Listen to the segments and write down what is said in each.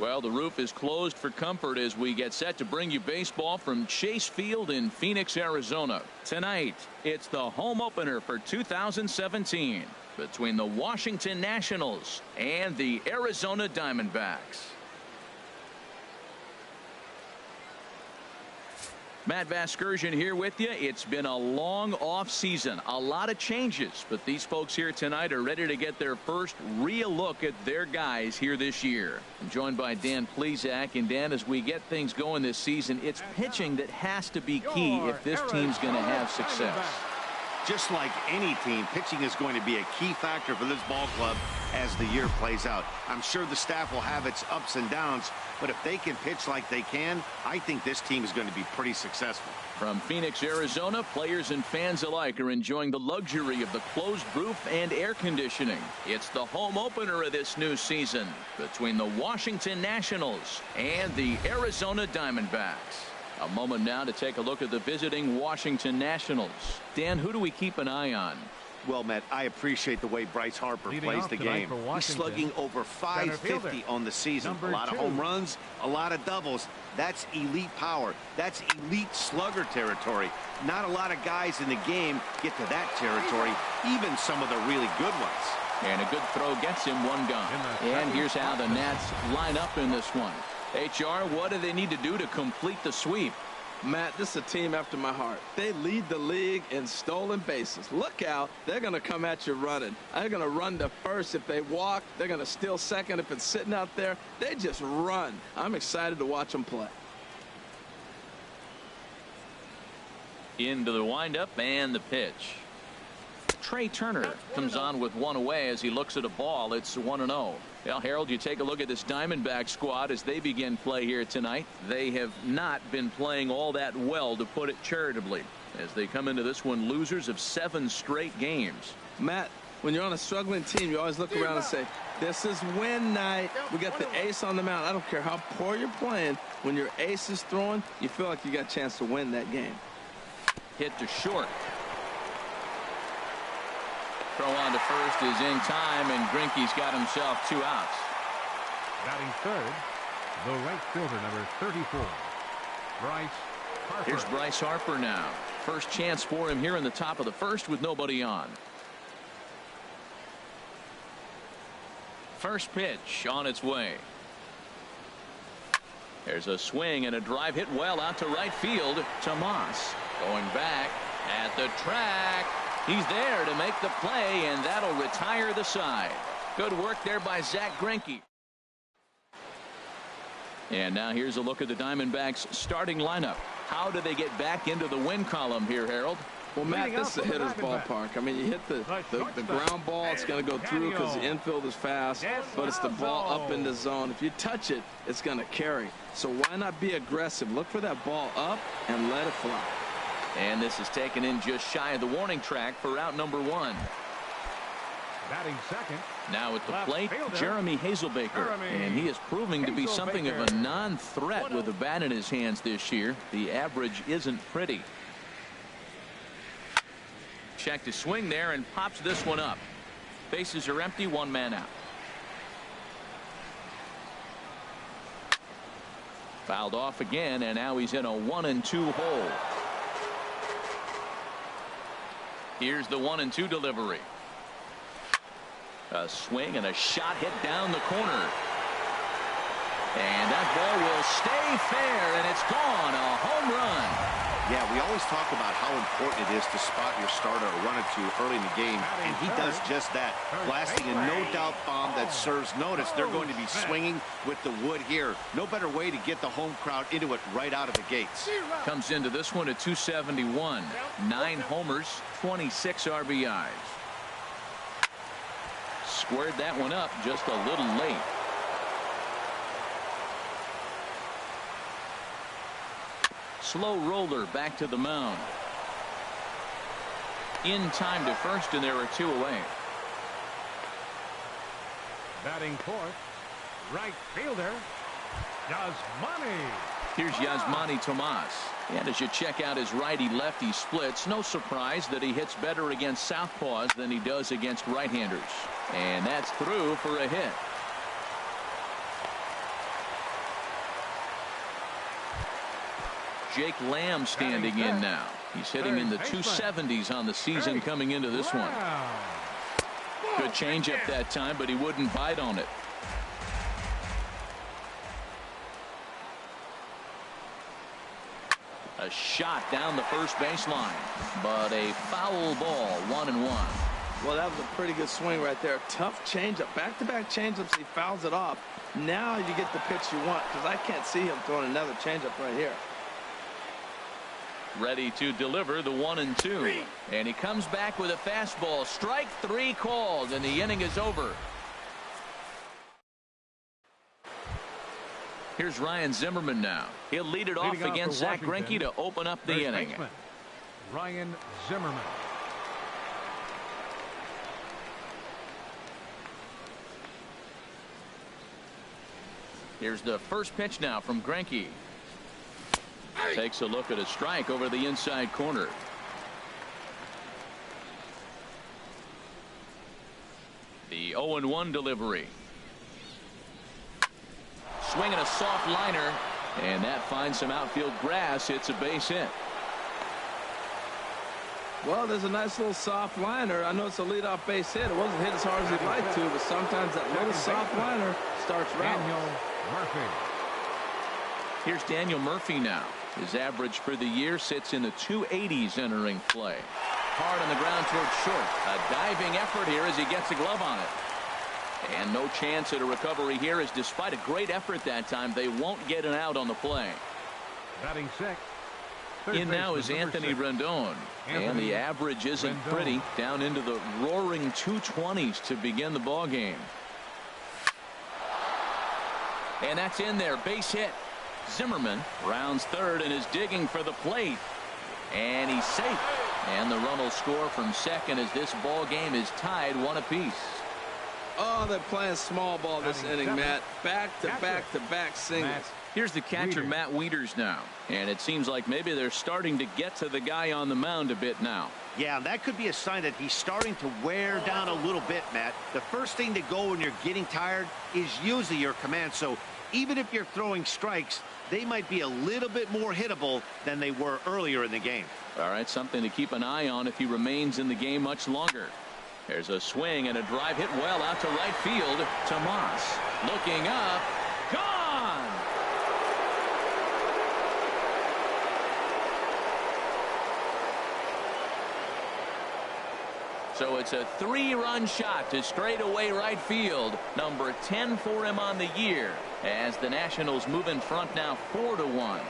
Well, the roof is closed for comfort as we get set to bring you baseball from Chase Field in Phoenix, Arizona. Tonight, it's the home opener for 2017 between the Washington Nationals and the Arizona Diamondbacks. Matt Vasgersian here with you. It's been a long off season, a lot of changes, but these folks here tonight are ready to get their first real look at their guys here this year. I'm joined by Dan Plesac, and Dan, as we get things going this season, it's pitching that has to be key if this team's going to have success. Just like any team, pitching is going to be a key factor for this ball club as the year plays out. I'm sure the staff will have its ups and downs, but if they can pitch like they can, I think this team is going to be pretty successful. From Phoenix, Arizona, players and fans alike are enjoying the luxury of the closed roof and air conditioning. It's the home opener of this new season between the Washington Nationals and the Arizona Diamondbacks. A moment now to take a look at the visiting Washington Nationals. Dan, who do we keep an eye on? Well, Matt, I appreciate the way Bryce Harper plays the game. He's slugging over .550 on the season. A lot of home runs, a lot of doubles. That's elite power. That's elite slugger territory. Not a lot of guys in the game get to that territory, even some of the really good ones. And a good throw gets him one gone. And here's how the Nats line up in this one. HR, what do they need to do to complete the sweep? Matt, this is a team after my heart. They lead the league in stolen bases. Look out. They're going to come at you running. They're going to run to first if they walk. They're going to steal second if it's sitting out there. They just run. I'm excited to watch them play. Into the windup and the pitch. Trey Turner comes on with one away as he looks at a ball. It's 1-0. Well, Harold, you take a look at this Diamondback squad as they begin play here tonight. They have not been playing all that well, to put it charitably, as they come into this one losers of 7 straight games. Matt, when you're on a struggling team, you always look around and say, this is win night. We got the ace on the mound. I don't care how poor you're playing. When your ace is throwing, you feel like you got a chance to win that game. Hit to short. Throw on to first is in time, and Greinke's got himself 2 outs. Batting third, the right fielder, number 34, Bryce Harper. Here's Bryce Harper now. First chance for him here in the top of the first with nobody on. First pitch on its way. There's a swing and a drive hit well out to right field. Tomas going back at the track. He's there to make the play, and that'll retire the side. Good work there by Zack Greinke. And now here's a look at the Diamondbacks starting lineup. How do they get back into the win column here, Harold? Well, Matt, this is a hitter's ballpark. I mean, you hit the ground ball, it's going to go through because the infield is fast, but it's the ball up in the zone. If you touch it, it's going to carry. So why not be aggressive? Look for that ball up and let it fly. And this is taken in just shy of the warning track for out number 1. Batting second. Now at the plate, Jeremy Hazelbaker. And he is proving to be something of a non-threat with a bat in his hands this year. The average isn't pretty. Check to swing there and pops this one up. Bases are empty, 1 man out. Fouled off again, and now he's in a 1-2 hole. Here's the 1-2 delivery. A swing and a shot hit down the corner. And that ball will stay fair, and it's gone. A home run. Yeah, we always talk about how important it is to spot your starter or run it to early in the game, and he does just that, blasting a no-doubt bomb that serves notice. They're going to be swinging with the wood here. No better way to get the home crowd into it right out of the gates. Comes into this one at 271. 9 homers, 26 RBIs. Squared that one up just a little late. Slow roller back to the mound. In time to first, and there are 2 away. Batting fourth, right fielder, Yasmani. Here's Yasmani Tomas. And as you check out his righty-lefty splits, no surprise that he hits better against southpaws than he does against right-handers. And that's through for a hit. Jake Lamb standing in now. He's hitting in the 270s on the season coming into this one. Good changeup that time, but he wouldn't bite on it. A shot down the first baseline, but a foul ball, 1-1. Well, that was a pretty good swing right there. Tough changeup, back-to-back changeups. He fouls it off. Now you get the pitch you want, because I can't see him throwing another changeup right here. Ready to deliver the 1-2, and he comes back with a fastball. Strike 3 called, and the inning is over. Here's Ryan Zimmerman now. He'll lead it off against Zach Greinke to open up the inning. Ryan Zimmerman. Here's the first pitch now from Greinke. Takes a look at a strike over the inside corner. The 0-1 delivery. Swinging a soft liner, and that finds some outfield grass. It's a base hit. Well, there's a nice little soft liner. I know it's a leadoff base hit. It wasn't hit as hard as he'd like to, but sometimes that little soft liner starts route. Daniel Murphy. Here's Daniel Murphy now. His average for the year sits in the 280s entering play. Hard on the ground towards short. A diving effort here as he gets a glove on it. And no chance at a recovery here, as despite a great effort that time, they won't get an out on the play. Batting sixth. In now is Anthony Rendon. And the average isn't pretty. Down into the roaring 220s to begin the ball game. And that's in there. Base hit. Zimmerman rounds third and is digging for the plate. And he's safe. And the run will score from second as this ball game is tied 1 apiece. Oh, they're playing small ball this inning, Matt. Back-to-back singles. Here's the catcher, Matt Wieters, now. And it seems like maybe they're starting to get to the guy on the mound a bit now. Yeah, that could be a sign that he's starting to wear down a little bit, Matt. The first thing to go when you're getting tired is usually your command. So even if you're throwing strikes, they might be a little bit more hittable than they were earlier in the game. All right, something to keep an eye on if he remains in the game much longer. There's a swing and a drive hit well out to right field. Tomas looking up. Gone! So it's a 3-run shot to straightaway right field. Number 10 for him on the year, as the Nationals move in front now 4-1.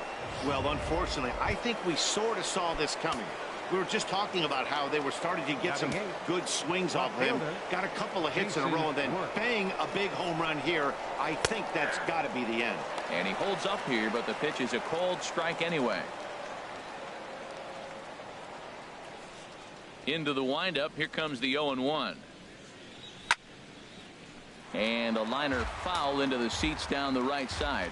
Well, unfortunately, I think we sort of saw this coming. We were just talking about how they were starting to get some good swings off him. Got a couple of hits in a row, and then bang, a big home run here. I think that's got to be the end. And he holds up here, but the pitch is a called strike anyway. Into the windup. Here comes the 0-1. And a liner foul into the seats down the right side.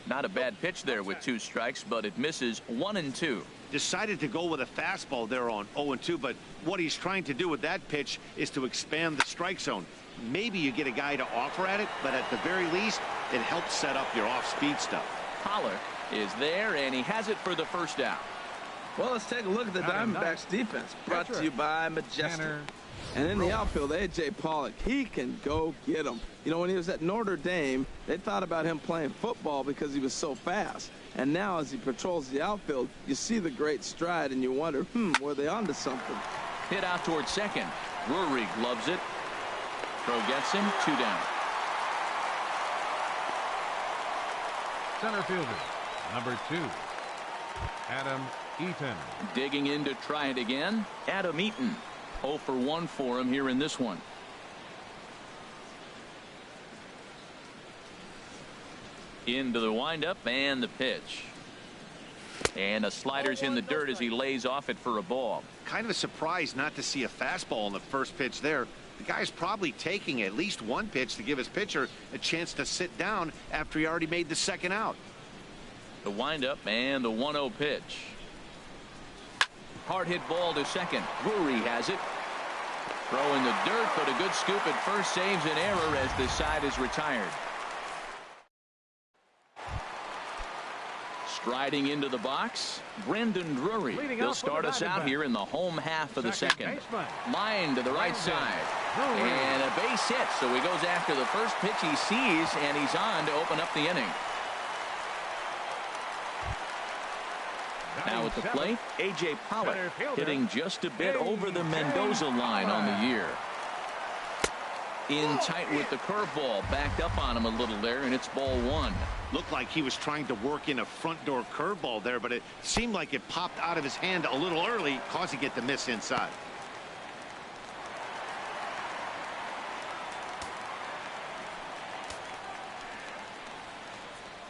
Not a bad pitch there with 2 strikes, but it misses 1-2. Decided to go with a fastball there on 0-2, but what he's trying to do with that pitch is to expand the strike zone. Maybe you get a guy to offer at it, but at the very least, it helps set up your off-speed stuff. Pollock is there, and he has it for the first out. Well, let's take a look at the Diamondbacks defense, brought to you by Majestic. And in the outfield, A.J. Pollock, he can go get them. You know, when he was at Notre Dame, they thought about him playing football because he was so fast. And now as he patrols the outfield, you see the great stride, and you wonder, were they onto something? Hit out towards second. Drury gloves it. Throw gets him. 2 down. Center fielder, number 2, Adam Eaton. Digging in to try it again. Adam Eaton. 0 for 1 for him here in this one. Into the windup and the pitch. And a slider's in the dirt as he lays off it for a ball. Kind of a surprise not to see a fastball in the first pitch there. The guy's probably taking at least one pitch to give his pitcher a chance to sit down after he already made the second out. The windup and the 1-0 pitch. Hard hit ball to second. Drury has it. Throw in the dirt, but a good scoop at first saves an error as the side is retired. Striding into the box, Brendan Drury. He'll start us out here in the home half of the second. Line to the right side. And a base hit, so he goes after the first pitch he sees, and he's on to open up the inning. Now at the plate, A.J. Pollock hitting just a bit over the Mendoza line on the year. In tight with the curveball, backed up on him a little there, and it's ball one. Looked like he was trying to work in a front door curveball there, but it seemed like it popped out of his hand a little early, causing it to miss inside.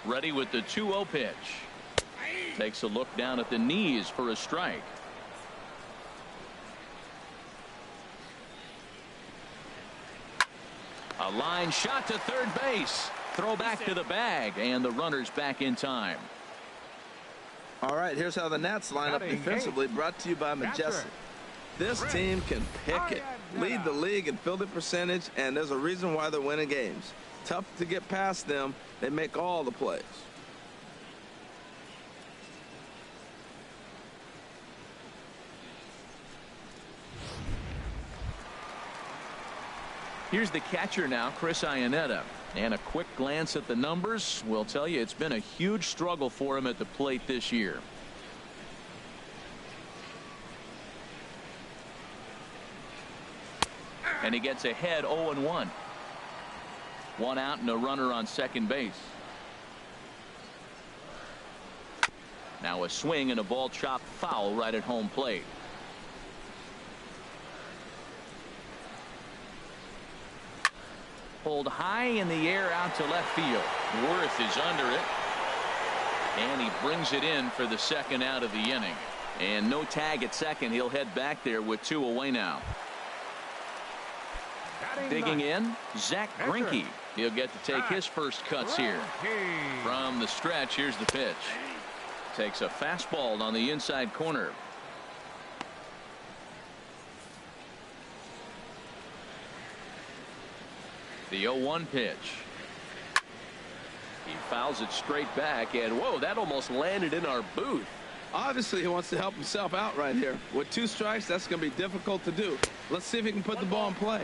Ready with the 2-0 pitch. Takes a look down at the knees for a strike. A line shot to third base. Throw back to the bag, and the runner's back in time. All right, here's how the Nats line up defensively, brought to you by Majestic. This team can pick it, lead the league in fielding percentage, and there's a reason why they're winning games. Tough to get past them. They make all the plays. Here's the catcher now, Chris Iannetta. And a quick glance at the numbers will tell you it's been a huge struggle for him at the plate this year. And he gets ahead 0-1. One out and a runner on second base. Now a swing and a ball chopped foul right at home plate. Pulled high in the air out to left field. Worth is under it. And he brings it in for the second out of the inning. And no tag at second. He'll head back there with 2 away now. Digging in, Zach Greinke. He'll get to take his first cuts here. From the stretch, here's the pitch. Takes a fastball on the inside corner. The 0-1 pitch. He fouls it straight back, and whoa, that almost landed in our booth. Obviously, he wants to help himself out right here. With 2 strikes, that's going to be difficult to do. Let's see if he can put the ball in play.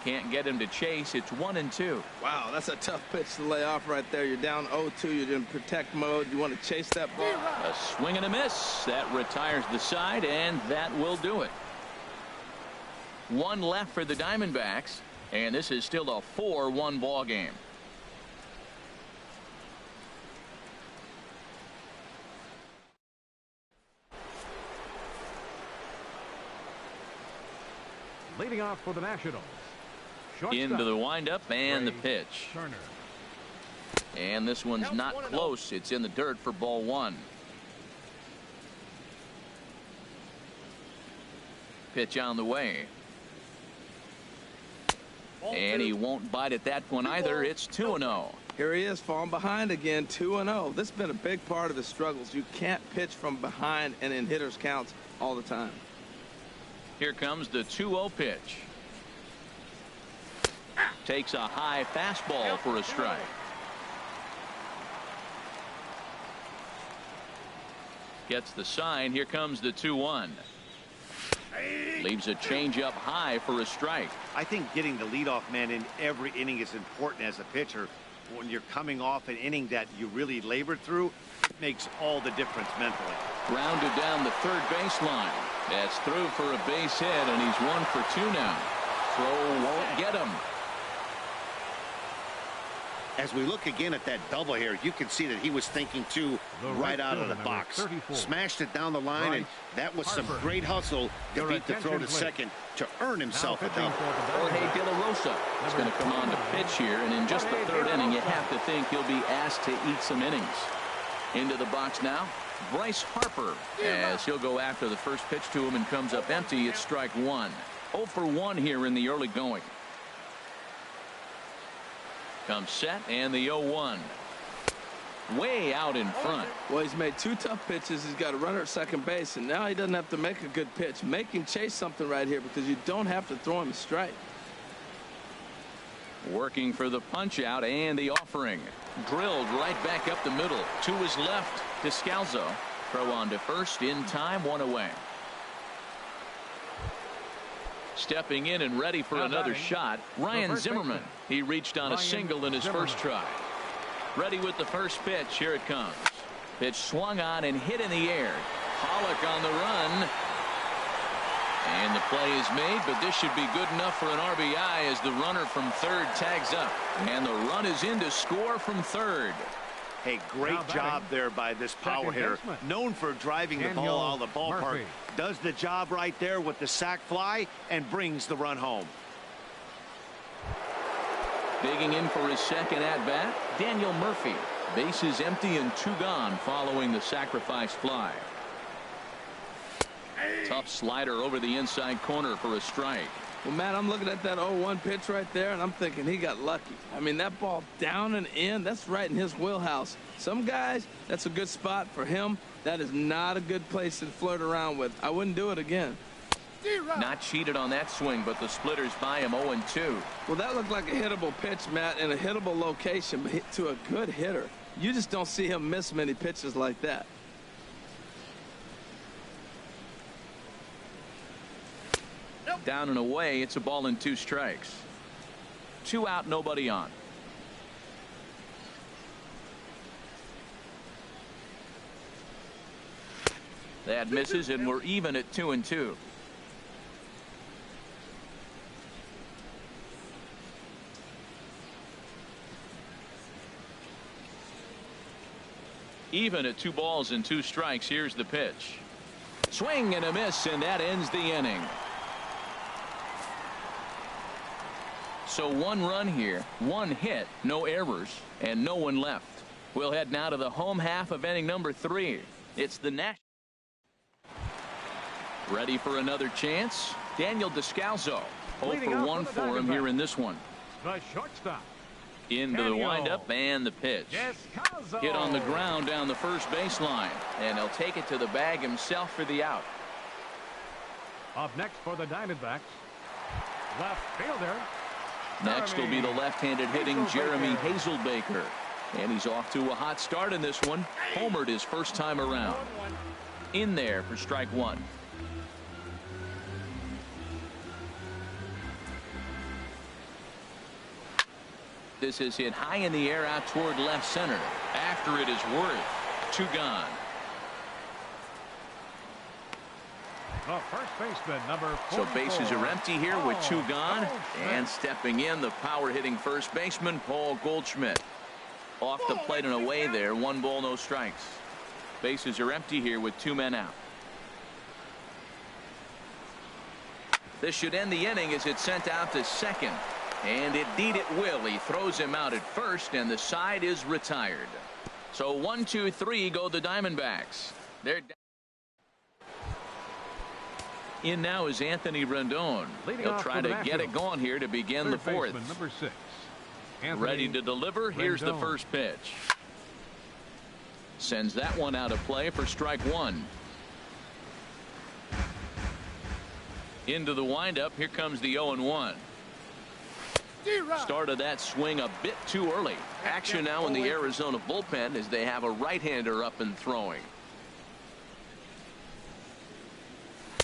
Can't get him to chase. It's 1-2. Wow, that's a tough pitch to lay off right there. You're down 0-2. You're in protect mode. You want to chase that ball. A swing and a miss. That retires the side, and that will do it. 1 left for the Diamondbacks, and this is still a 4-1 ball game. Leading off for the Nationals. Into the windup and the pitch. Turner. And this one's not close. It's in the dirt for ball 1. Pitch on the way. And he won't bite at that one either. It's 2-0. Here he is falling behind again, 2-0. This has been a big part of his struggles. You can't pitch from behind and in hitters counts all the time. Here comes the 2-0 pitch. Takes a high fastball for a strike. Gets the sign. Here comes the 2-1. Leaves a changeup high for a strike. I think getting the leadoff man in every inning is important as a pitcher. When you're coming off an inning that you really labored through, it makes all the difference mentally. Grounded down the third baseline. That's through for a base hit, and he's 1 for 2 now. Throw won't get him. As we look again at that double here, you can see that he was thinking too right out of the box. Smashed it down the line, and that was some great hustle to beat the throw to second to earn himself a double. Jorge De La Rosa is going to come on to pitch here, and in just the third inning, you have to think he'll be asked to eat some innings. Into the box now, Bryce Harper, as he'll go after the first pitch to him and comes up empty. It's strike 1. 0 for 1 here in the early going. Comes set, and the 0-1. way out in front. Well, he's made 2 tough pitches. He's got a runner at second base, and now he doesn't have to make a good pitch. Make him chase something right here because you don't have to throw him straight. Working for the punch out and the offering. Drilled right back up the middle. To his left. Descalzo. Throw on to first in time. 1 away. Stepping in and ready for another shot. Ryan Zimmerman. He reached on a single in his first try. Ready with the first pitch. Here it comes. Pitch swung on and hit in the air. Pollock on the run. And the play is made, but this should be good enough for an RBI as the runner from third tags up. And the run is in to score from third. Hey, great job there by this power hitter. Known for driving the ball out of the ballpark. Does the job right there with the sac fly and brings the run home. Digging in for his second at-bat, Daniel Murphy. Bases empty and 2 gone following the sacrifice fly. Tough slider over the inside corner for a strike. Well, Matt, I'm looking at that 0-1 pitch right there, and I'm thinking he got lucky. I mean, that ball down and in, that's right in his wheelhouse. Some guys, that's a good spot. For him, that is not a good place to flirt around with. I wouldn't do it again. Not cheated on that swing, but the splitters by him 0-2. Well, that looked like a hittable pitch, Matt, in a hittable location, but hit to a good hitter. You just don't see him miss many pitches like that. Down and away. It's a ball and 2 strikes. 2 out, nobody on. That misses, and we're even at 2-2. Even at 2 balls and 2 strikes. Here's the pitch. Swing and a miss, and that ends the inning. So 1 run here, 1 hit, no errors, and no one left. We'll head now to the home half of inning number 3. It's the National. Ready for another chance? Daniel Descalzo. 0 for 1 for him here in this one. The shortstop. Into the windup and the pitch. Hit on the ground down the first baseline, and he'll take it to the bag himself for the out. Up next for the Diamondbacks, left fielder. Next will be the left-handed hitting Jeremy Hazelbaker. And he's off to a hot start in this one. Homered his first time around. In there for strike 1. This is hit high in the air out toward left center. After it is Worth. 2 gone. The first baseman, number 44. So bases are empty here with 2 gone. And stepping in, the power hitting first baseman, Paul Goldschmidt. Off the plate and away there. 1 ball, no strikes. Bases are empty here with 2 men out. This should end the inning as it's sent out to second. And indeed it will. He throws him out at first, and the side is retired. So 1, 2, 3 go the Diamondbacks. They're in now is Anthony Rendon. He'll try to get it going here to begin the 4th. Number 6. Ready to deliver. Here's the first pitch. Sends that one out of play for strike 1. Into the windup. Here comes the 0-1. Started that swing a bit too early. Action now in the Arizona bullpen as they have a right-hander up and throwing.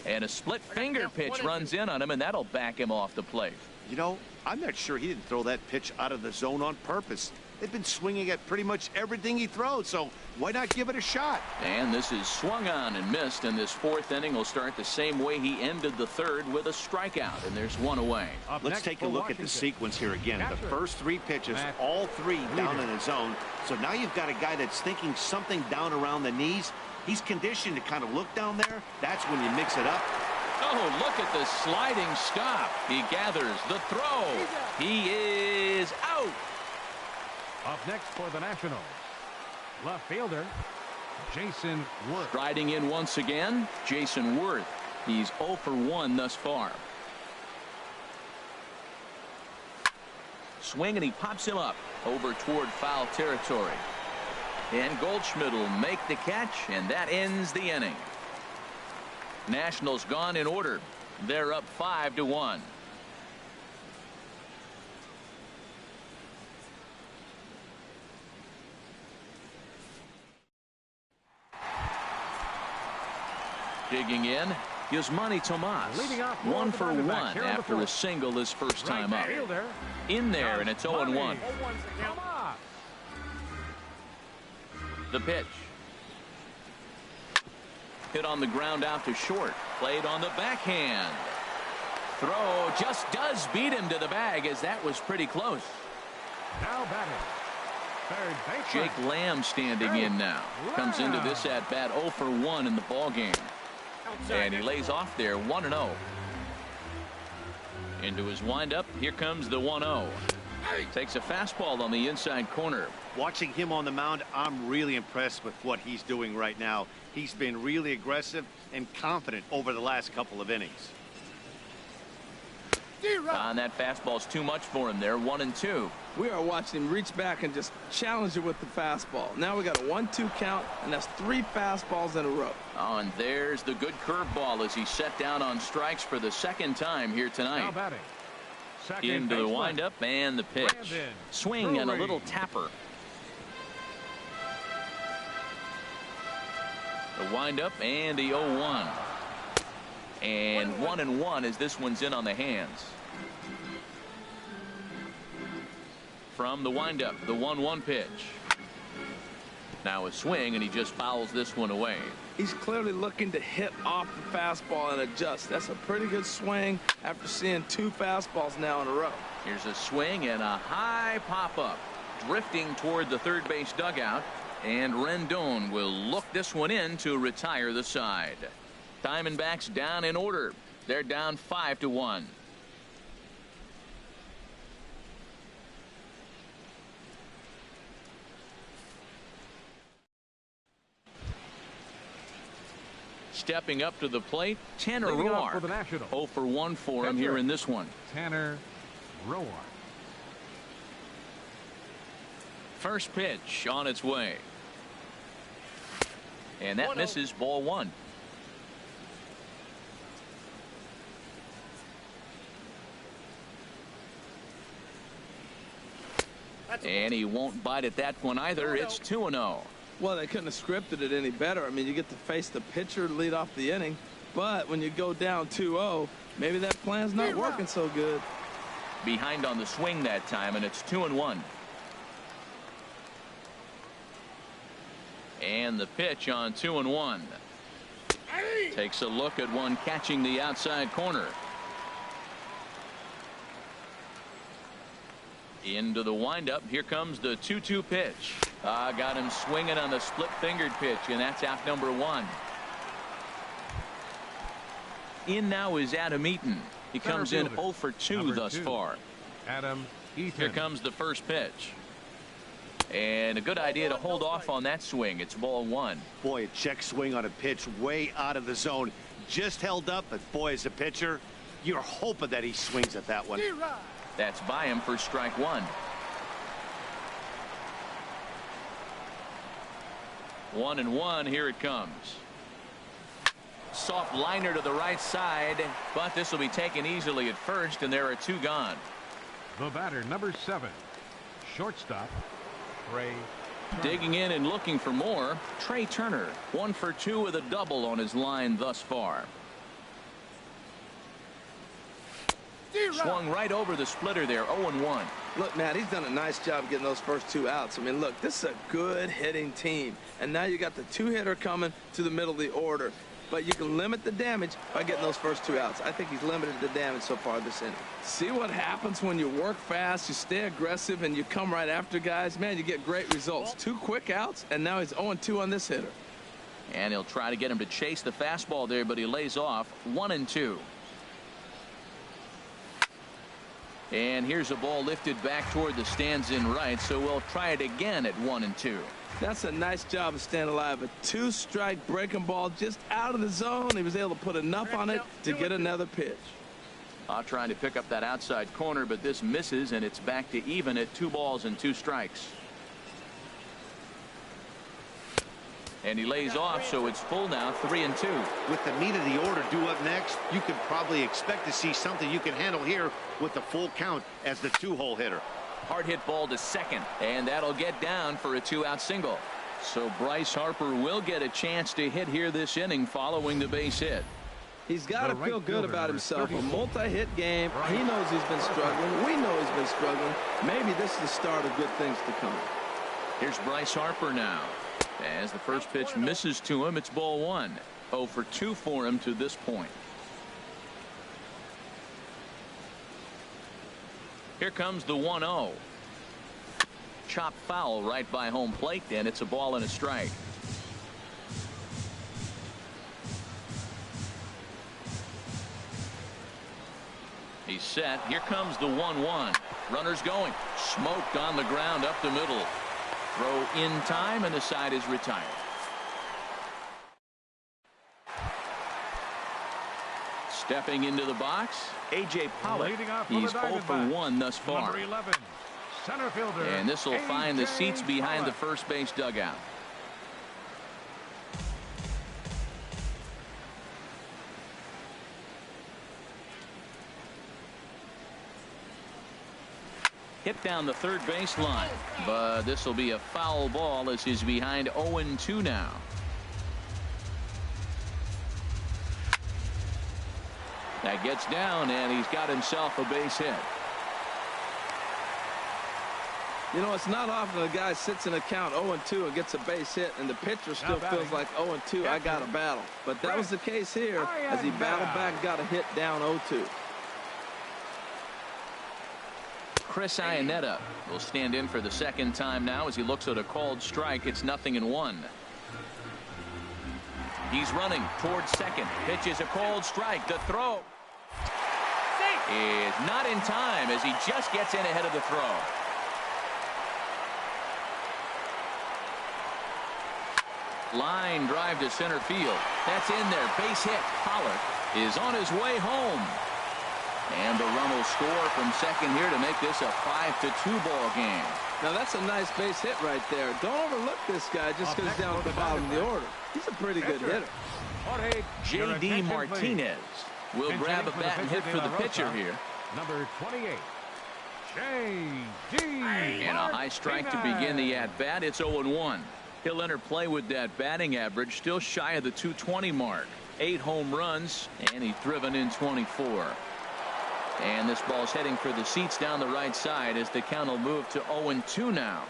And a split finger pitch runs in on him, and that'll back him off the plate. You know, I'm not sure he didn't throw that pitch out of the zone on purpose. They've been swinging at pretty much everything he throws, so why not give it a shot? And this is swung on and missed, and this 4th inning will start the same way he ended the 3rd with a strikeout, and there's 1 away. Let's take a look at the sequence here again. The first 3 pitches, all 3 down in the zone. So now you've got a guy that's thinking something down around the knees. He's conditioned to kind of look down there. That's when you mix it up. Oh, look at the sliding stop. He gathers the throw. He is out. Up next for the Nationals, left fielder Jason Worth. Striding in once again, Jason Worth. He's 0 for 1 thus far. Swing, and he pops him up over toward foul territory. And Goldschmidt will make the catch, and that ends the inning. Nationals gone in order. They're up 5-1. Digging in, Yasmani Tomas. 1 for 1 after a single his first time up. In there, and it's 0-1. The pitch. Hit on the ground out to short. Played on the backhand. Throw just does beat him to the bag, as that was pretty close. Now batting. Third baseman. Jake Lamb standing in now. Comes into this at bat 0 for 1 in the ball game. And he lays off there 1-0. Into his windup. Here comes the 1-0. Takes a fastball on the inside corner. Watching him on the mound, I'm really impressed with what he's doing right now. He's been really aggressive and confident over the last couple of innings. And that fastball's too much for him there. 1-2. We are watching him reach back and just challenge it with the fastball. Now we got a 1-2 count, and that's 3 fastballs in a row. Oh, and there's the good curveball as he set down on strikes for the second time here tonight. Now batting. Into the windup and the pitch. Swing and a little tapper. The windup and the 0-1. And 1-1 as this one's in on the hands. From the windup, the 1-1 pitch. Now a swing, and he just fouls this one away. He's clearly looking to hit off the fastball and adjust. That's a pretty good swing after seeing 2 fastballs now in a row. Here's a swing and a high pop-up. Drifting toward the third base dugout. And Rendon will look this one in to retire the side. Diamondbacks down in order. They're down 5-1. Stepping up to the plate, Tanner Roark. 0 for 1 for him here in this one. Tanner Roark. First pitch on its way. And that misses, ball 1. And he won't bite at that one either. It's 2-0. Well, they couldn't have scripted it any better. I mean, you get to face the pitcher, lead off the inning. But when you go down 2-0, maybe that plan's not working so good. Behind on the swing that time, and it's 2-1. And the pitch on 2-1. Takes a look at one catching the outside corner. Into the windup. Here comes the 2-2 pitch. Got him swinging on the split-fingered pitch, and that's out number 1. In now is Adam Eaton. He comes in 0 for 2 thus far. Adam Eaton. Here comes the first pitch. And a good idea to hold off on that swing. It's ball 1. Boy, a check swing on a pitch way out of the zone. Just held up, but boy, as a pitcher, you're hoping that he swings at that one. That's by him for strike 1. 1-1. Here it comes. Soft liner to the right side, but this will be taken easily at first, and there are 2 gone. The batter, number 7, shortstop, Trey Turner. Digging in and looking for more, Trey Turner. 1 for 2 with a double on his line thus far. Swung right over the splitter there. 0-1. Look, Matt, he's done a nice job getting those first 2 outs. I mean, look, this is a good hitting team. And now you got the 2-hitter coming to the middle of the order. But you can limit the damage by getting those first 2 outs. I think he's limited the damage so far this inning. See what happens when you work fast, you stay aggressive, and you come right after guys. Man, you get great results. 2 quick outs, and now he's 0-2 on this hitter. And he'll try to get him to chase the fastball there, but he lays off. 1-2. And here's a ball lifted back toward the stands in right, so we'll try it again at 1-2. That's a nice job of staying alive. A 2-strike breaking ball just out of the zone. He was able to put enough on it to get another pitch. Trying to pick up that outside corner, but this misses, and it's back to even at 2 balls and 2 strikes. And he lays off, so it's full now, 3-2. With the meat of the order due up next, you could probably expect to see something you can handle here with the full count as the 2-hole hitter. Hard hit ball to second, and that'll get down for a 2-out single. So Bryce Harper will get a chance to hit here this inning following the base hit. He's got to feel good about himself. A multi-hit game. He knows he's been struggling. We know he's been struggling. Maybe this is the start of good things to come. Here's Bryce Harper now. As the first pitch misses to him, it's ball 1. 0 for 2 for him to this point. Here comes the 1-0. Chop foul right by home plate, and it's a ball and a strike. He's set. Here comes the 1-1. Runners going. Smoked on the ground up the middle. Throw in time, and the side is retired. Stepping into the box, A.J. Pollock. He's 0 for 1 thus far. Number 11, center fielder, and this will find the seats behind the first base dugout. Hit down the third base line, but this will be a foul ball as he's behind 0-2 now. That gets down, and he's got himself a base hit. You know, it's not often a guy sits in a count 0-2 and gets a base hit, and the pitcher still feels like 0-2, I got to battle. But that was the case here as he battled back and got a hit down 0-2. Chris Iannetta will stand in for the second time now as he looks at a called strike. It's 0-1. He's running towards second. Pitches a called strike. The throw is not in time as he just gets in ahead of the throw. Line drive to center field. That's in there. Base hit. Pollard is on his way home. And the run will score from second here to make this a 5-2 ball game. Now that's a nice base hit right there. Don't overlook this guy just because he's down at the bottom of the order. He's a pretty good hitter. J.D. Martinez will grab a bat and hit for the pitcher here. Number 28, J.D. And a high strike to begin the at-bat. It's 0-1. He'll enter play with that batting average still shy of the 220 mark. 8 home runs, and he's driven in 24. And this ball's heading for the seats down the right side as the count will move to 0-2 now.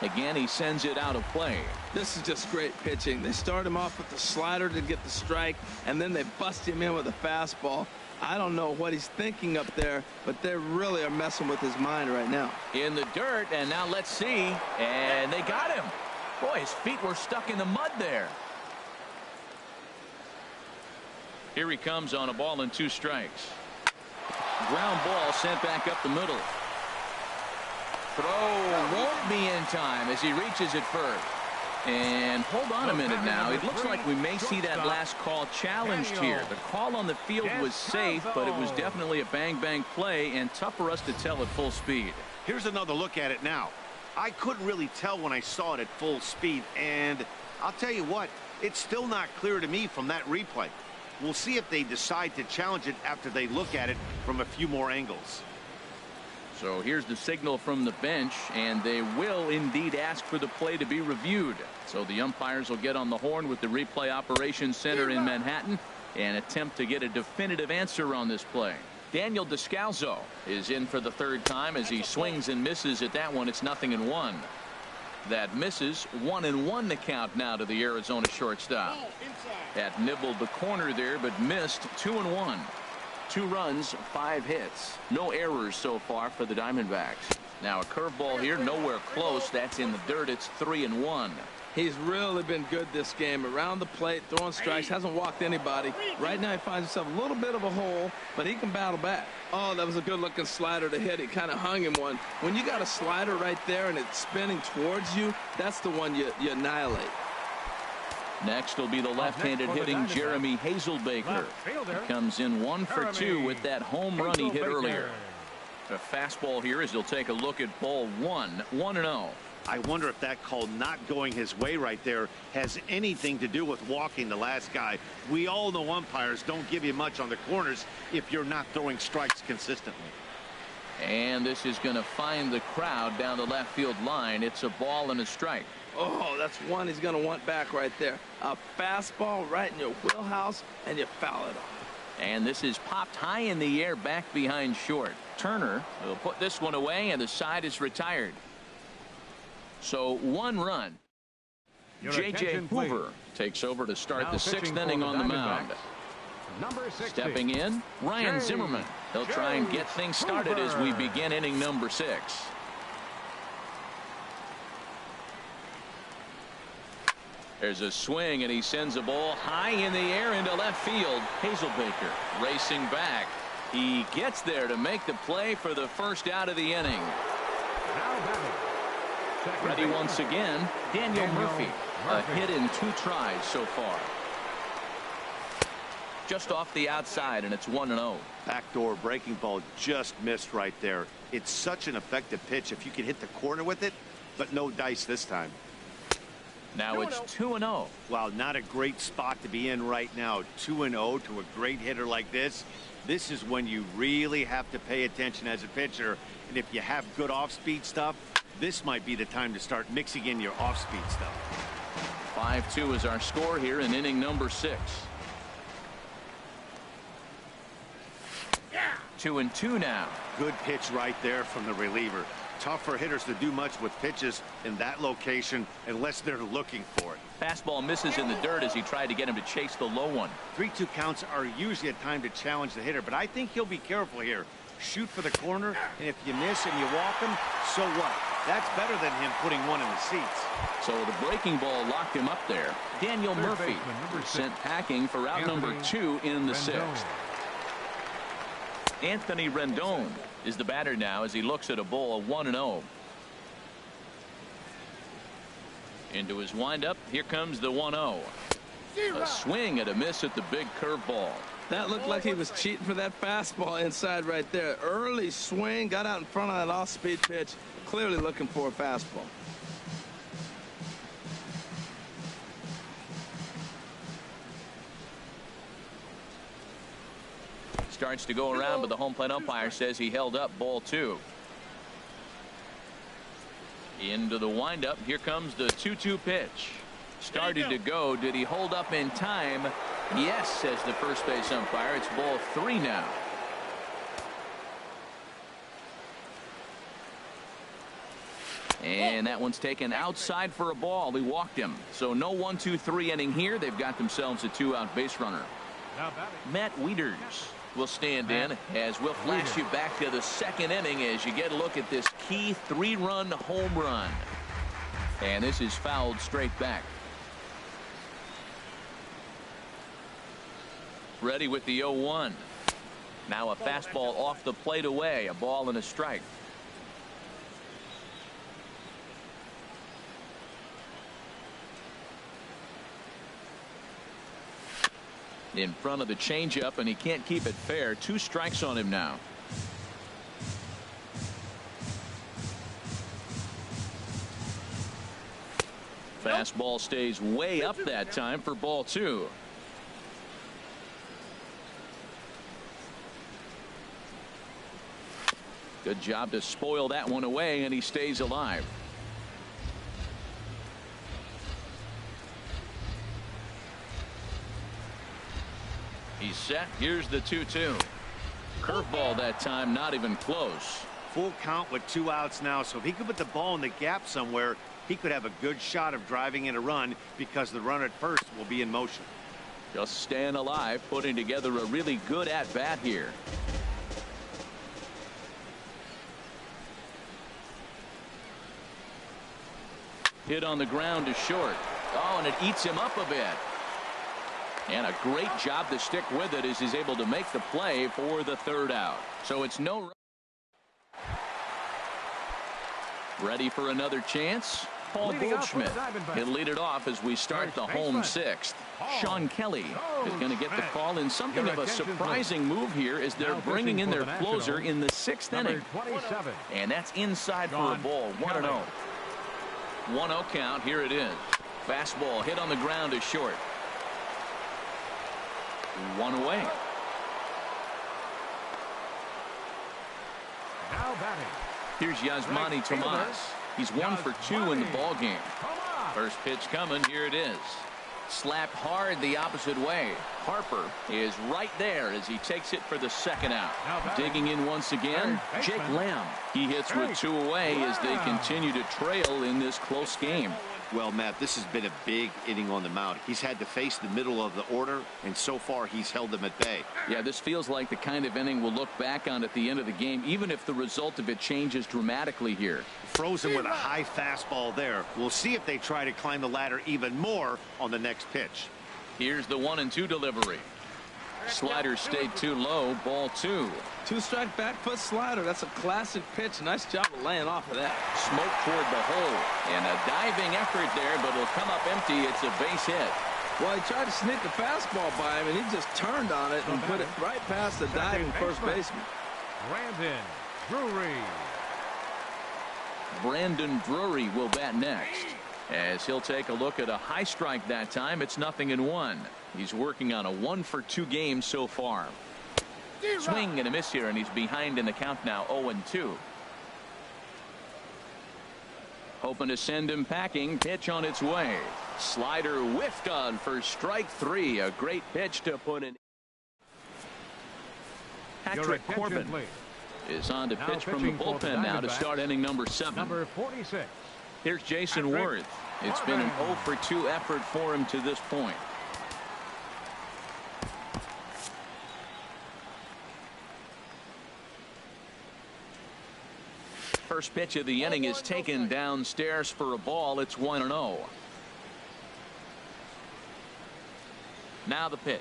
Again, he sends it out of play. This is just great pitching. They start him off with the slider to get the strike, and then they bust him in with a fastball. I don't know what he's thinking up there, but they really are messing with his mind right now. In the dirt, and now let's see. And they got him. Boy, his feet were stuck in the mud there. Here he comes on a ball and 2 strikes. Ground ball sent back up the middle. Throw won't be in time as he reaches it first. And hold on a minute now. It looks like we may see that last call challenged here. The call on the field was safe, but it was definitely a bang-bang play and tough for us to tell at full speed. Here's another look at it now. I couldn't really tell when I saw it at full speed, and I'll tell you what, it's still not clear to me from that replay. We'll see if they decide to challenge it after they look at it from a few more angles. So here's the signal from the bench, and they will indeed ask for the play to be reviewed. So the umpires will get on the horn with the replay operations center in Manhattan and attempt to get a definitive answer on this play. Daniel Descalzo is in for the third time as he swings and misses at that one. It's 0-1. That misses. 1-1 the count now to the Arizona shortstop. That nibbled the corner there, but missed. 2-1. 2 runs, 5 hits. No errors so far for the Diamondbacks. Now a curveball here, nowhere close. That's in the dirt. It's 3-1. He's really been good this game. Around the plate, throwing strikes, hasn't walked anybody. Right now he finds himself a little bit of a hole, but he can battle back. Oh, that was a good-looking slider to hit. He kind of hung him one. When you got a slider right there and it's spinning towards you, that's the one you annihilate. Next will be the left-handed hitting Jeremy Hazelbaker. He comes in 1 for 2 with that home run he hit earlier. A fastball here as he'll take a look at ball 1. 1-0. I wonder if that call not going his way right there has anything to do with walking the last guy. We all know umpires don't give you much on the corners if you're not throwing strikes consistently. And this is going to find the crowd down the left field line. It's a ball and a strike. Oh, that's one he's going to want back right there. A fastball right in your wheelhouse, and you foul it off. And this is popped high in the air back behind short. Turner will put this one away, and the side is retired. So 1 run. J.J. Hoover takes over to start the 6th inning on the mound. Stepping in, Ryan Zimmerman. He'll try and get things started as we begin inning number 6. There's a swing, and he sends a ball high in the air into left field. Hazelbaker racing back. He gets there to make the play for the first out of the inning. Ready once again, Daniel Murphy. A hit in 2 tries so far. Just off the outside, and it's 1-0. Backdoor breaking ball just missed right there. It's such an effective pitch if you can hit the corner with it, but no dice this time. Now it's 2-0. Wow, not a great spot to be in right now. 2-0 to a great hitter like this. This is when you really have to pay attention as a pitcher. And if you have good off-speed stuff, this might be the time to start mixing in your off-speed stuff. 5-2 is our score here in inning number 6. 2-2 now. Good pitch right there from the reliever. Tough for hitters to do much with pitches in that location unless they're looking for it. Fastball misses in the dirt as he tried to get him to chase the low one. 3-2 counts are usually a time to challenge the hitter, but I think he'll be careful here. Shoot for the corner, and if you miss and you walk him, so what? That's better than him putting one in the seats. So the breaking ball locked him up there. Daniel Murphy sent packing for out number 2 in the 6th. Anthony Rendon is the batter now as he looks at a ball 1-0. Into his windup. Here comes the 1-0. A swing and a miss at the big curveball. That looked like he was cheating for that fastball inside right there. Early swing, got out in front of that off-speed pitch. Clearly looking for a fastball. Starts to go around, but the home plate umpire says he held up ball 2. Into the windup. Here comes the 2-2 pitch. Started to go. Did he hold up in time? Yes, says the first base umpire. It's ball 3 now. And that one's taken outside for a ball. He walked him. So no 1-2-3 inning here. They've got themselves a 2-out base runner. Matt Wieters will stand in as we'll flash you back to the 2nd inning as you get a look at this key 3-run home run. And this is fouled straight back. Ready with the 0-1. Now a fastball off the plate away. A ball and a strike. In front of the changeup, and he can't keep it fair. 2 strikes on him now. Fastball stays way up that time for ball 2. Good job to spoil that one away, and he stays alive. He's set. Here's the 2-2. Curveball that time, not even close. Full count with 2 outs now, so if he could put the ball in the gap somewhere, he could have a good shot of driving in a run because the runner at first will be in motion. Just staying alive, putting together a really good at-bat here. Hit on the ground to short. Oh, and it eats him up a bit. And a great job to stick with it as he's able to make the play for the 3rd out. So it's no run. Ready for another chance? Paul Goldschmidt. He'll lead it off as we start the home 6th. Sean Kelly is going to get the call in something of a surprising move here as they're bringing in their closer in the 6th inning. And that's inside for a ball. 1-0. 1-0 count. Here it is. Fastball hit on the ground is short. 1 away. Now batting. Here's Yasmani Tomas. He's 1 for 2 in the ball game. First pitch coming. Here it is. Slapped hard the opposite way. Harper is right there as he takes it for the second out. Digging in once again, Jake Lamb. He hits with 2 away as they continue to trail in this close game. Well, Matt, this has been a big inning on the mound. He's had to face the middle of the order, and so far he's held them at bay. Yeah, this feels like the kind of inning we'll look back on at the end of the game, even if the result of it changes dramatically here. Frozen with a high fastball there. We'll see if they try to climb the ladder even more on the next pitch. Here's the 1-2 delivery. Slider stayed too low. Ball 2. 2-strike back foot slider. That's a classic pitch. Nice job of laying off of that. Smoke toward the hole. And a diving effort there, but it'll come up empty. It's a base hit. Well, he tried to sneak a fastball by him, and he just turned on it and put it right past the diving first baseman. Brandon Drury. Brandon Drury will bat next, as he'll take a look at a high strike that time. It's 0-1. He's working on a 1 for 2 game so far. Swing and a miss here, and he's behind in the count now. 0-2. Hoping to send him packing. Pitch on its way. Slider whiffed on for strike 3. A great pitch to put in. Patrick Corbin is on to pitch from the bullpen now to start inning number 7. Number 46. Here's Jason Worth. It's been an 0 for 2 effort for him to this point. First pitch of the inning is taken downstairs for a ball. It's 1-0. Now the pitch.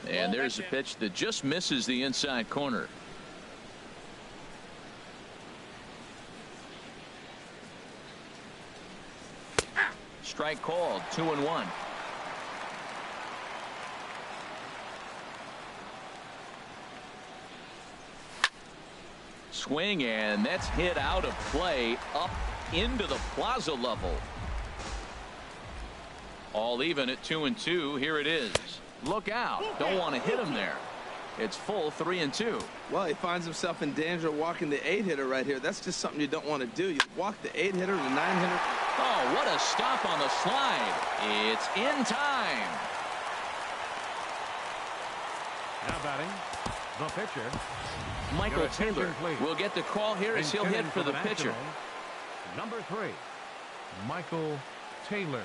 And there's a pitch that just misses the inside corner. Strike called. 2-1. Swing, and that's hit out of play up into the plaza level. All even at 2-2. Here it is. Look out. Don't want to hit him there. It's full 3-2. Well, he finds himself in danger of walking the 8-hitter right here. That's just something you don't want to do. You walk the 8-hitter, the 9-hitter. Oh, what a stop on the slide. It's in time. Now batting, the pitcher. Michael Taylor will get the call here as he'll hit for the pitcher. Number 3, Michael Taylor.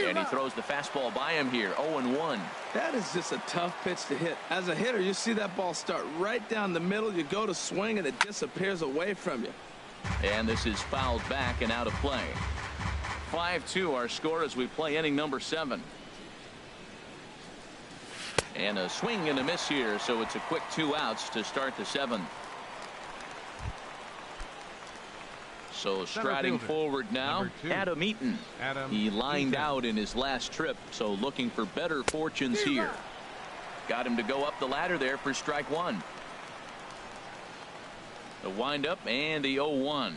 And he throws the fastball by him here. 0-1. That is just a tough pitch to hit. As a hitter, you see that ball start right down the middle. You go to swing, and it disappears away from you. And this is fouled back and out of play. 5-2 our score as we play inning number 7. And a swing and a miss here, so it's a quick 2 outs to start the 7th. So striding forward now, Adam Eaton. He lined out in his last trip, so looking for better fortunes here. Got him to go up the ladder there for strike 1. The windup and the 0-1.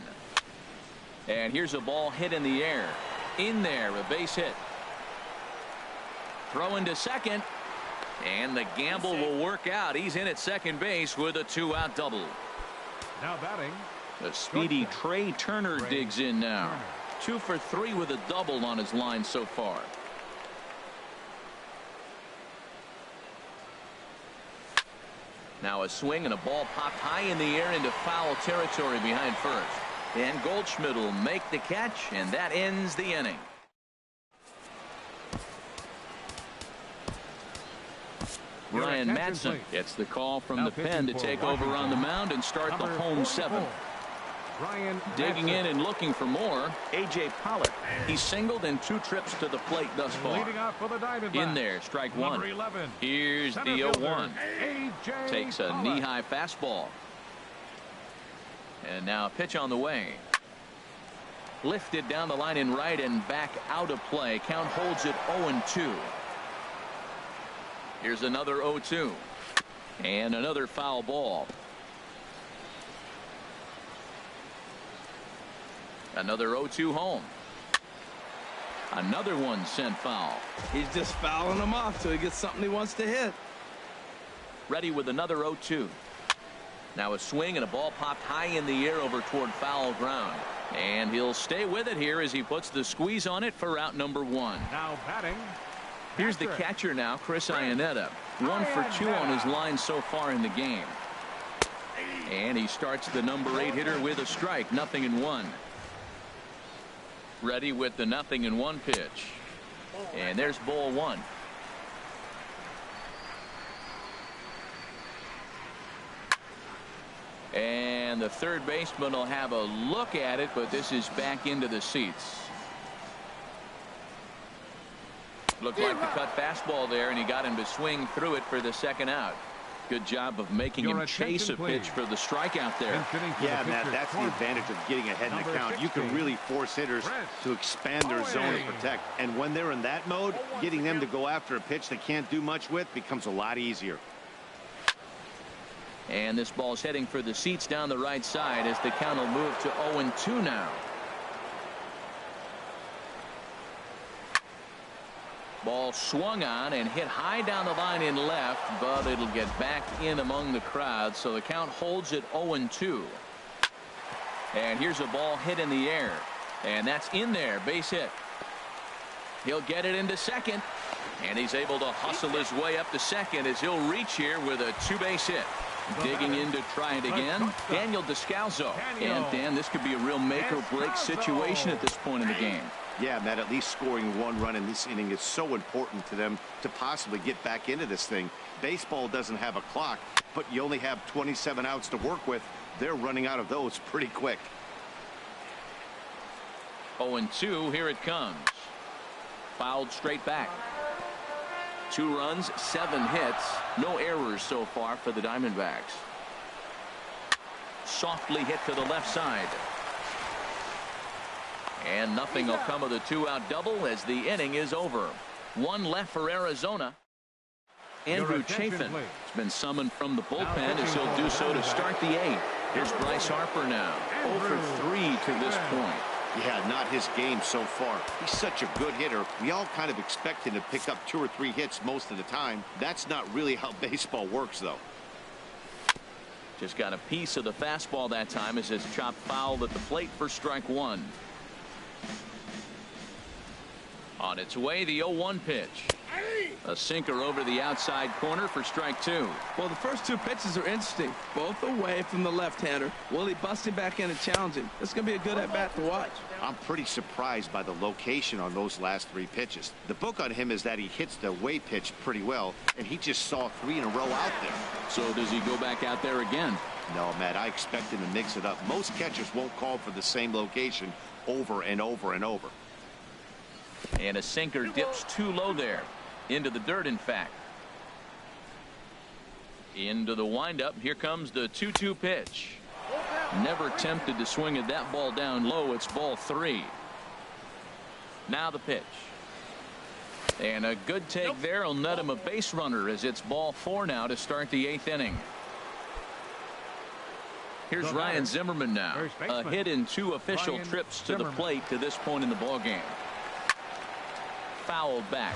And here's a ball hit in the air. In there, a base hit. Throw into second. And the gamble will work out. He's in at second base with a 2-out double. Now batting, the speedy Trey Turner digs in now. 2 for 3 with a double on his line so far. Now a swing, and a ball popped high in the air into foul territory behind first. And Goldschmidt will make the catch, and that ends the inning. Ryan Madsen gets the call from the pen to take over on the mound and start the home 7. Digging in and looking for more, A.J. Pollock. He's singled in 2 trips to the plate thus far. In there, strike 1. Here's the 0-1. Takes a knee-high fastball. And now a pitch on the way. Lifted down the line in right and back out of play. Count holds it 0-2. Here's another 0-2. And another foul ball. Another 0-2 home. Another one sent foul. He's just fouling them off till he gets something he wants to hit. Ready with another 0-2. Now a swing and a ball popped high in the air over toward foul ground. And he'll stay with it here as he puts the squeeze on it for out number 1. Now batting. Here's the catcher now, Chris Iannetta. 1 for 2 on his line so far in the game. And he starts the number 8 hitter with a strike. 0-1. Ready with the 0-1 pitch. And there's ball 1. And the third baseman will have a look at it, but this is back into the seats. Looked like the cut fastball there, and he got him to swing through it for the second out. Good job of making him chase a pitch for the strikeout there. Yeah, Matt, that's the advantage of getting ahead in the count. You can really force hitters to expand their zone and protect. And when they're in that mode, getting them to go after a pitch they can't do much with becomes a lot easier. And this ball's heading for the seats down the right side as the count will move to 0-2 now. Ball swung on and hit high down the line in left, but it'll get back in among the crowd, so the count holds at 0-2. And here's a ball hit in the air, and that's in there, base hit. He'll get it into second, and he's able to hustle his way up to second as he'll reach here with a 2-base hit. Digging in to try it again, Daniel Descalso. And Dan, this could be a real make or break situation at this point in the game. Yeah, Matt, at least scoring 1 run in this inning is so important to them to possibly get back into this thing. Baseball doesn't have a clock, but you only have 27 outs to work with. They're running out of those pretty quick. 0-2, here it comes. Fouled straight back. 2 runs, 7 hits, no errors so far for the Diamondbacks. Softly hit to the left side. And nothing will come of the 2-out double as the inning is over. 1 left for Arizona. Andrew Chafin has been summoned from the bullpen as he'll do so to start the 8th. Here's Bryce Harper now. 0 for 3 to this point. Yeah, not his game so far. He's such a good hitter. We all kind of expect him to pick up 2 or 3 hits most of the time. That's not really how baseball works, though. Just got a piece of the fastball that time as it's chopped foul at the plate for strike 1. On its way, the 0-1 pitch. A sinker over the outside corner for strike 2. Well, the first 2 pitches are interesting. Both away from the left-hander. Will he bust him back in and challenge him? It's going to be a good at-bat to watch. I'm pretty surprised by the location on those last 3 pitches. The book on him is that he hits the away pitch pretty well, and he just saw 3 in a row out there. So does he go back out there again? No, Matt, I expect him to mix it up. Most catchers won't call for the same location over and over and over. And a sinker dips too low there. Into the dirt, in fact. Into the windup. Here comes the 2-2 pitch. Never tempted to swing at that ball down low. It's ball 3. Now the pitch. And a good take there will net him a base runner as it's ball 4 now to start the 8th inning. Here's Ryan Zimmerman now. A hit in 2 official trips to the plate to this point in the ball game. Fouled back.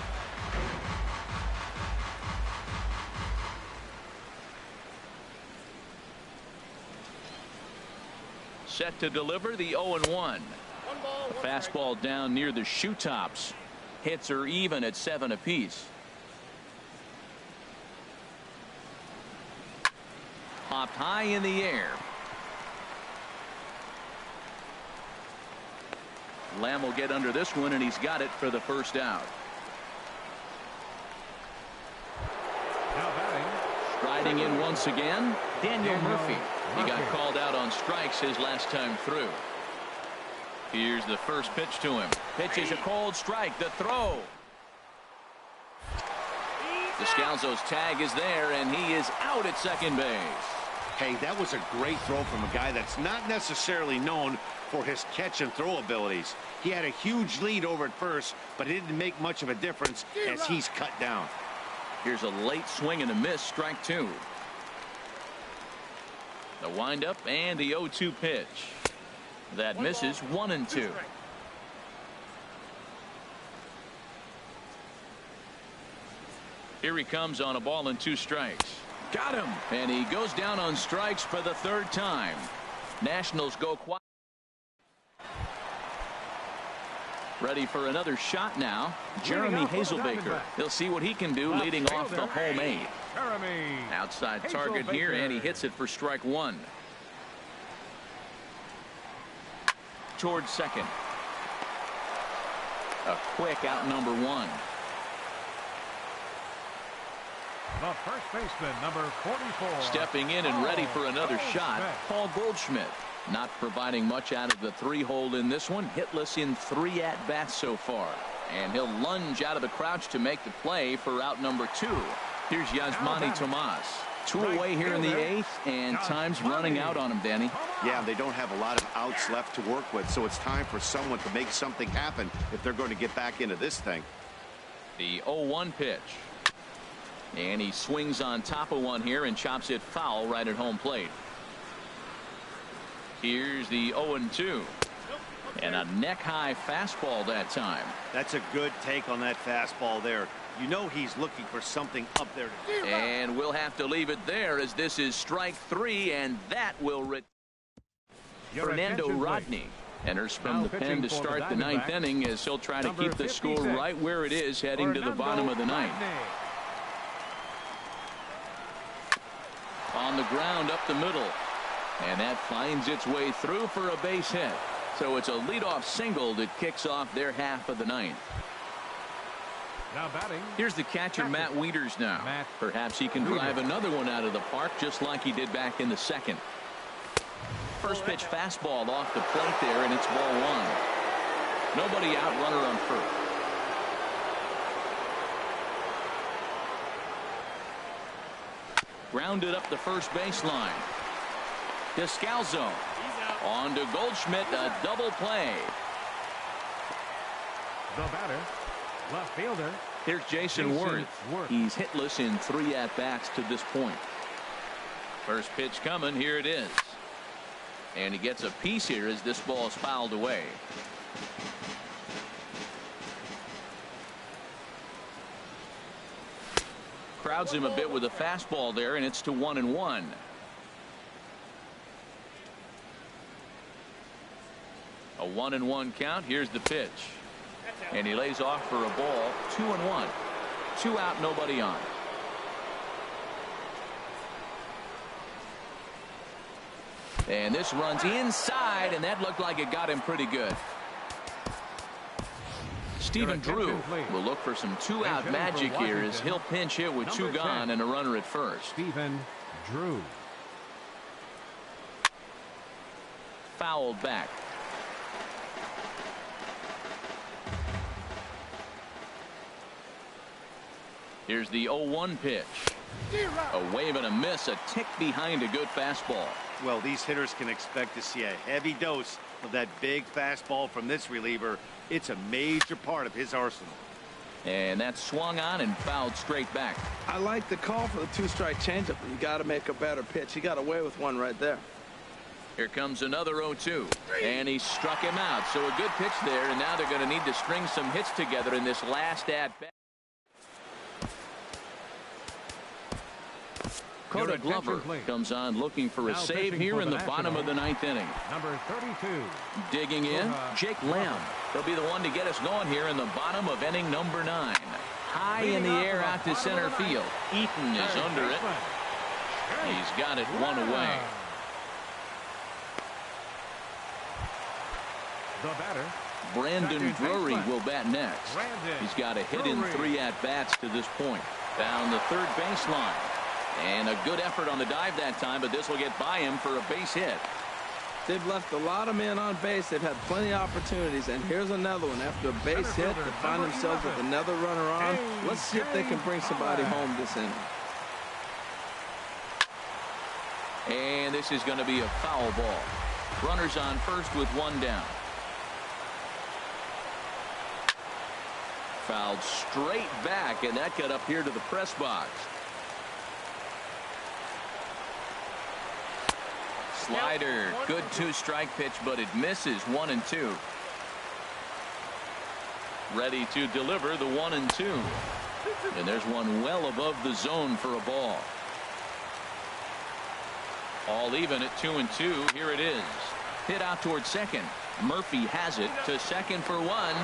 Set to deliver the 0-1. A fastball down near the shoe tops. Hits are even at 7 apiece. Popped high in the air. Lamb will get under this one, and he's got it for the first out. Riding in once again, Daniel Murphy. He got called out on strikes his last time through. Here's the first pitch to him. Pitch is a cold strike. The throw. Descalso's tag is there, and he is out at second base. Hey, that was a great throw from a guy that's not necessarily known for his catch and throw abilities. He had a huge lead over at first, but it didn't make much of a difference as he's cut down. Here's a late swing and a miss, strike 2. The windup and the 0-2 pitch. That misses. 1-2. Here he comes on a ball and 2 strikes. Got him. And he goes down on strikes for the 3rd time. Nationals go quiet. Ready for another shot now. Jeremy Hazelbaker. He'll see what he can do leading off the home 8. Outside target here, and he hits it for strike 1. Towards second. A quick out number 1. The first baseman, number 44. Stepping in and ready for another shot, Paul Goldschmidt. Not providing much out of the 3-hole in this one. Hitless in 3 at-bats so far. And he'll lunge out of the crouch to make the play for out number 2. Here's Yasmani Tomas. 2 away here in the 8th, and time's running out on him, Danny. Yeah, they don't have a lot of outs left to work with, so it's time for someone to make something happen if they're going to get back into this thing. The 0-1 pitch. And he swings on top of one here and chops it foul right at home plate. Here's the 0-2. And a neck-high fastball that time. That's a good take on that fastball there. You know he's looking for something up there. And we'll have to leave it there as this is strike 3, and that will Fernando Rodney enters from the pen to start the 9th inning as he'll try to keep the score right where it is heading to the bottom of the 9th. On the ground up the middle. And that finds its way through for a base hit. So it's a leadoff single that kicks off their half of the 9th. Now batting. Here's the catcher, Matt Wieters now. Perhaps he can drive another one out of the park just like he did back in the 2nd. First pitch fastball off the plate there, and it's ball 1. Nobody out, runner on first. Grounded up the first baseline. Descalzo on to Goldschmidt, a double play. The batter, left fielder. Here's Jason Worth. He's hitless in 3 at-bats to this point. First pitch coming. Here it is. And he gets a piece here as this ball is fouled away. Crowds him a bit with a fastball there, and it's to 1-1. A 1-1 count. Here's the pitch. And he lays off for a ball. 2-1. 2 out, nobody on. And this runs inside, and that looked like it got him pretty good. Stephen Drew will look for some 2-out magic here as he'll pinch hit with 2 gone and a runner at first. Stephen Drew. Fouled back. Here's the 0-1 pitch. A wave and a miss, a tick behind a good fastball. Well, these hitters can expect to see a heavy dose of that big fastball from this reliever. It's a major part of his arsenal. And that swung on and fouled straight back. I like the call for the 2-strike changeup. You got to make a better pitch. He got away with one right there. Here comes another 0-2. And he struck him out. So a good pitch there, and now they're going to need to string some hits together in this last at-bat. Dakota Glover comes on looking for a save here in the bottom of the 9th inning. Number 32. Digging in, Jake Lamb. He'll be the one to get us going here in the bottom of inning number 9. High in the air out to center field. Eaton is under it. He's got it 1 away. The batter, Brandon Drury will bat next. He's got a hit in 3 at-bats to this point. Down the third baseline. And a good effort on the dive that time, but this will get by him for a base hit. They've left a lot of men on base. They've had plenty of opportunities, and here's another one. After a base hit, they find themselves with another runner on. Let's see if they can bring somebody home this inning. And this is going to be a foul ball. Runners on first with 1 down. Fouled straight back, and that got up here to the press box. Slider, good 2-strike pitch, but it misses. 1-2. Ready to deliver the 1-2. And there's one well above the zone for a ball. All even at 2-2. Here it is. Hit out towards second. Murphy has it to second for one.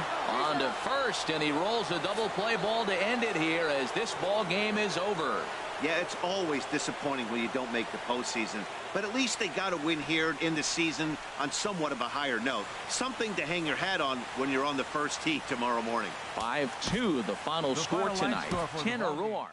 On to first, and he rolls a double play ball to end it here as this ball game is over. Yeah, it's always disappointing when you don't make the postseason, but at least they got a win here in the season on somewhat of a higher note. Something to hang your hat on when you're on the first tee tomorrow morning. 5-2 the final score tonight. Tanner Roar.